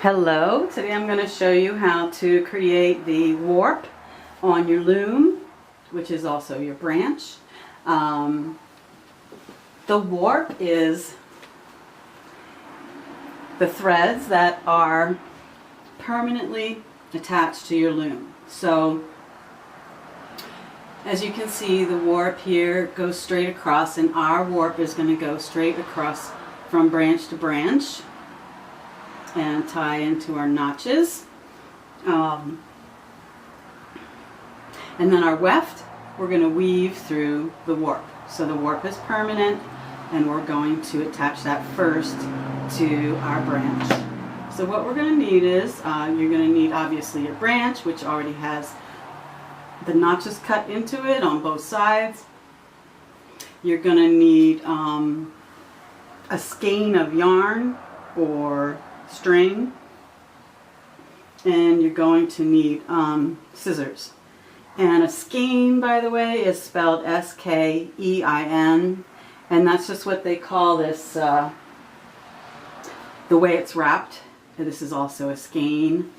Hello, today I'm going to show you how to create the warp on your loom, which is also your branch. The warp is the threads that are permanently attached to your loom. So as you can see, the warp here goes straight across, and our warp is going to go straight across from branch to branch and tie into our notches. And then our weft, we're going to weave through the warp. So the warp is permanent, and we're going to attach that first to our branch. So what we're going to need is, you're going to need obviously your branch, which already has the notches cut into it on both sides. You're going to need a skein of yarn or string, and you're going to need scissors. And a skein, by the way, is spelled S-K-E-I-N, and that's just what they call this, the way it's wrapped. This is also a skein.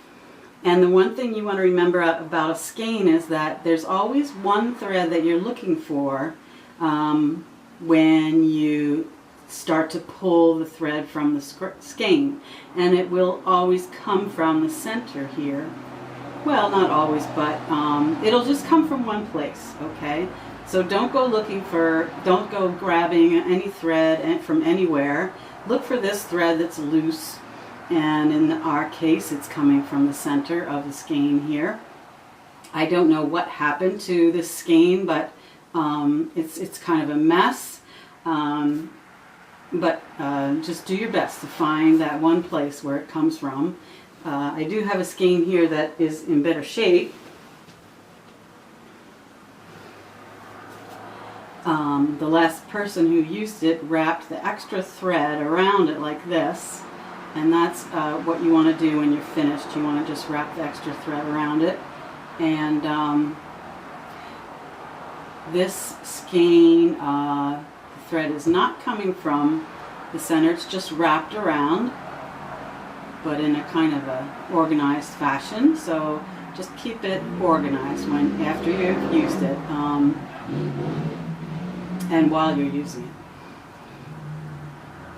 And the one thing you want to remember about a skein is that there's always one thread that you're looking for when you start to pull the thread from the skein, and it will always come from the center here. Well, not always, but it'll just come from one place, okay? So don't go grabbing any thread from anywhere. Look for this thread that's loose, and in our case it's coming from the center of the skein here. I don't know what happened to this skein, but it's kind of a mess. But just do your best to find that one place where it comes from. I do have a skein here that is in better shape. The last person who used it wrapped the extra thread around it like this, and that's what you want to do when you're finished. You want to just wrap the extra thread around it. And this skein, the thread is not coming from the center, it's just wrapped around, but in a kind of a organized fashion. So just keep it organized after you've used it, and while you're using it.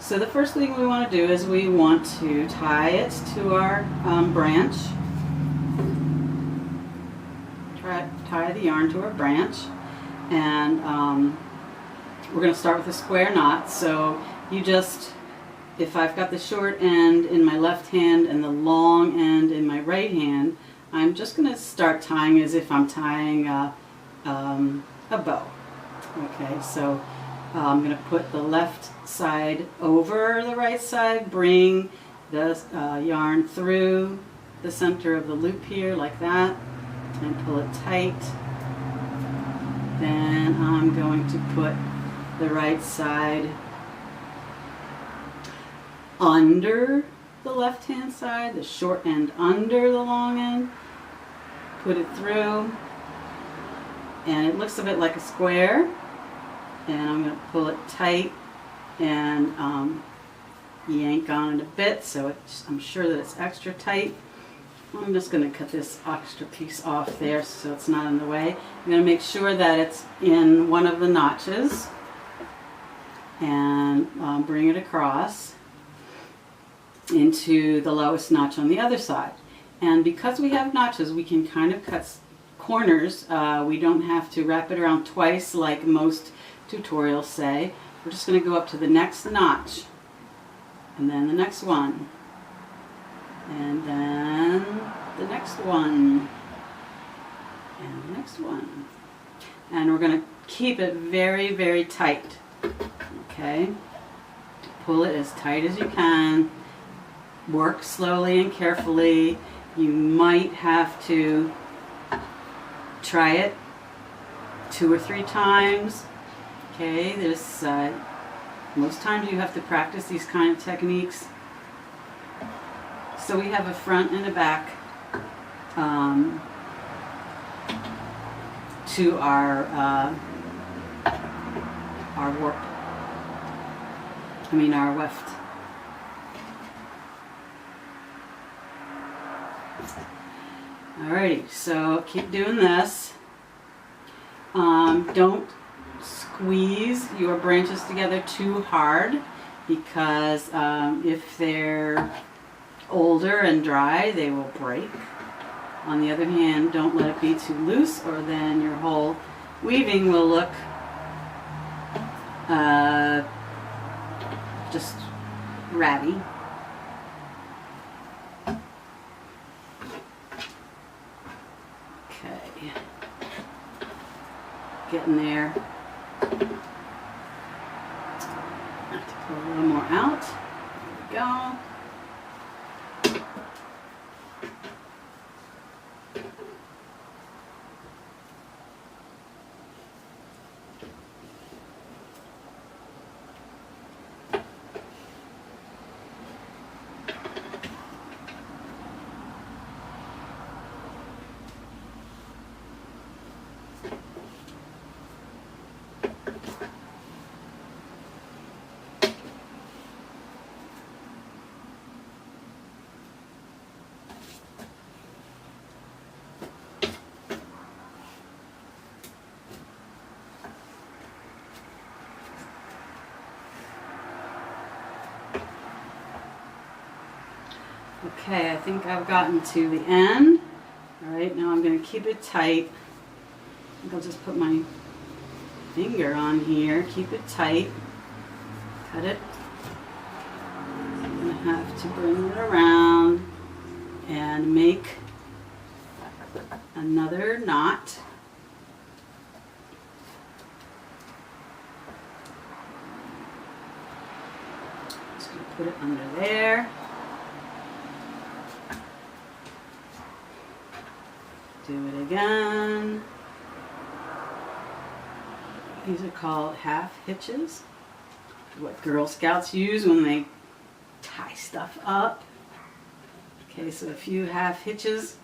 So the first thing we want to do is we want to tie it to our branch. Tie the yarn to our branch, and we're going to start with a square knot. So you just, if I've got the short end in my left hand and the long end in my right hand, I'm just going to start tying as if I'm tying a bow. Okay, so I'm going to put the left side over the right side, bring the yarn through the center of the loop here like that, and pull it tight. Then I'm going to put the right side under the left hand side, the short end under the long end, put it through, and it looks a bit like a square, and I'm going to pull it tight and yank on it a bit so I'm sure that it's extra tight. I'm just going to cut this extra piece off there so it's not in the way. I'm going to make sure that it's in one of the notches and bring it across into the lowest notch on the other side. And because we have notches, we can kind of cut corners. We don't have to wrap it around twice like most tutorials say. We're just going to go up to the next notch, and then the next one, and then the next one, and the next one. And we're going to keep it very, very tight. Okay? Pull it as tight as you can. Work slowly and carefully. You might have to try it 2 or 3 times. Okay, there's most times you have to practice these kind of techniques. So we have a front and a back to our warp. our weft. Alrighty, so keep doing this. Don't squeeze your branches together too hard, because if they're older and dry, they will break. On the other hand, don't let it be too loose, or then your whole weaving will look just ratty. Okay, getting there. I have to pull a little more out. There we go. Okay, I think I've gotten to the end. Alright, now I'm going to keep it tight. I think I'll just put my finger on here, keep it tight, cut it. I'm going to have to bring it around and make another knot. Just going to put it under there. Do it again. These are called half hitches. What Girl Scouts use when they tie stuff up. Okay, so a few half hitches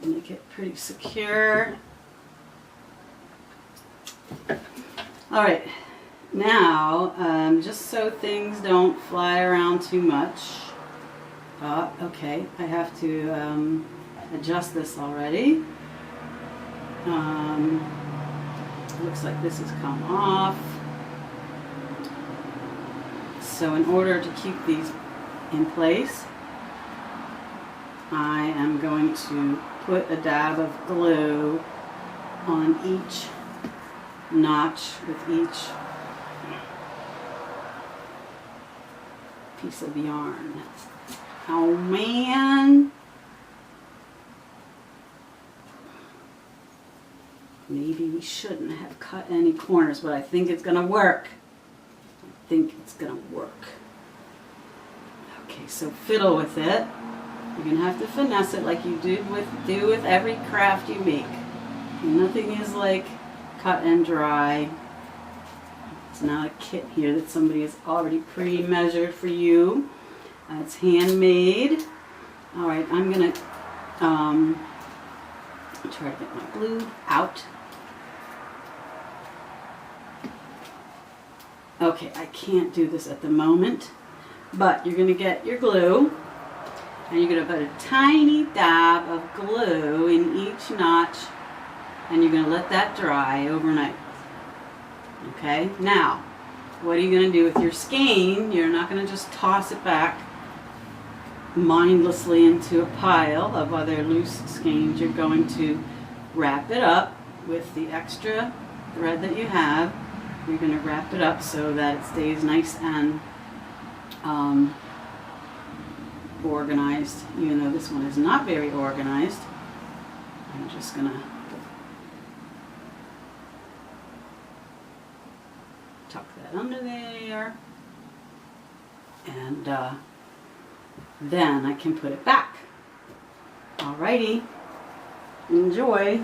to make it pretty secure. Alright, now just so things don't fly around too much. Okay, I have to adjust this already. Looks like this has come off. So in order to keep these in place, I am going to put a dab of glue on each notch with each piece of yarn. Oh man! Maybe we shouldn't have cut any corners, but I think it's gonna work. I think it's gonna work. Okay, so fiddle with it. You're gonna have to finesse it like you do with every craft you make. Nothing is like cut and dry. It's not a kit here that somebody has already pre-measured for you. It's handmade. All right, I'm gonna try to get my glue out. Okay, I can't do this at the moment, but you're going to get your glue, and you're going to put a tiny dab of glue in each notch, and you're going to let that dry overnight. Okay, now, what are you going to do with your skein? You're not going to just toss it back mindlessly into a pile of other loose skeins. You're going to wrap it up with the extra thread that you have. You're going to wrap it up so that it stays nice and organized, even though this one is not very organized. I'm just going to tuck that under there, and then I can put it back. Alrighty, enjoy.